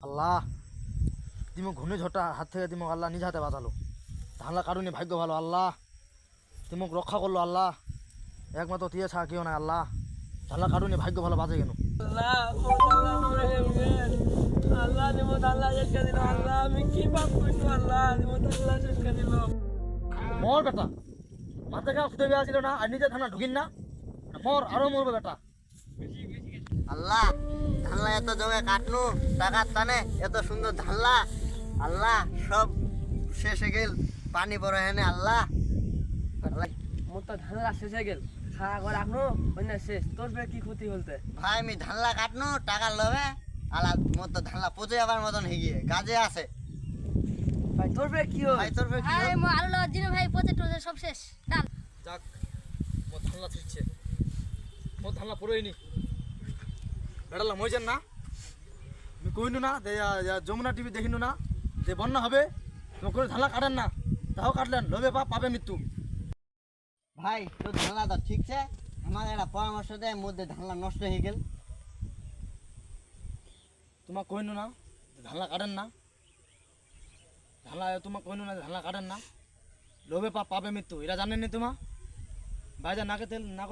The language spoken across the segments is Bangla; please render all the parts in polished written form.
আল্লাহ তুমি ঘূর্ণিঝড়টা হাত থেকে তুমি আল্লাহ নিজ হাতে বাঁচালো। ধানলা কারণে ভাগ্য ভালো আল্লাহ, তুমি রক্ষা করলো আল্লাহ। একমাত্র দিয়ে ছাড়া কেউ নাই আল্লাহ। ধানলা কারণে ভাগ্য ভালো বাঁচে কেন আল্লাহ আল্লাহ আল্লাহ শেষ করে দিল। আল্লাহ আমি কি পাপ করছো? আল্লাহ আল্লাহ শেষ করে দিল। মর বেটা, মাথা খারাপ শুধু বেয়া ছিল না আর নিজে ধানা ঢুকিন না, মর আরো মরবে বেটা। আল্লাহ ধানলা এত জমে কাটনু টাকার টানে এত সুন্দর ধানলা, আল্লাহ সব শেষে গেল পানি পড়ে হেনে আল্লাহ। মোর তো ধানলা শেষ হয়ে গেল, খাওয়া করে রাখনো অন্য শেষ। তোর ফের কি ক্ষতি হলতে? ভাই আমি ধানলা কাটনু টাকার লোভে, আল্লাহ মোর তো ধানলা পচে যাবার মতন হয়ে গিয়ে গাছে আছে। ভাই তোর ফের কি হল? ভাই তোর ফের কি আরে হল? মো আলু লাগার জন্য ভাই পচে টচে সব শেষ ডাল। যাক মোর ধানলা ছিটছে, মোর ধানলা পড়েই নি বেটালা মইছেন না। আমি কইনু না যে যমুনা টিভি দেখিনু না যে বন্যা হবে, তুমি করে ধানলা কাটেন না, তাও কাটলেন, লোভে পাবে মৃত্যু। ভাই তোর ধানলা তো ঠিকছে, আমার একটা পরামর্শ দেয় মধ্যে ধানলা নষ্ট হয়ে গেল। তোমার কইনু না ধানলা কাটেন না, ধানলা তোমার কইনু না ধানলা কাটেন না, লোভে পাবে মৃত্যু, এরা জানেননি তোমা। ভাইজা নাকে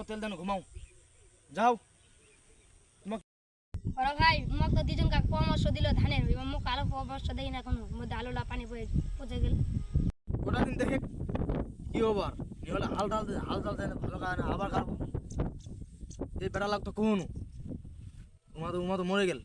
তেল দেন, ঘুমাও যাও। ওরা ভাই মোক তো দুজন কাক পরামর্শ দিল ধানের, এবার মোক আলো পরামর্শ দেই না কোনো, মধ্যে আলুলা পানি পচে গেল। গোটা দিন দেখে কি হবার নি হলে হাল ডাল দেয় না, ভালো খায় না, আবার খাবো। এই বেড়া লাগতো কোন উমা তো মরে গেল।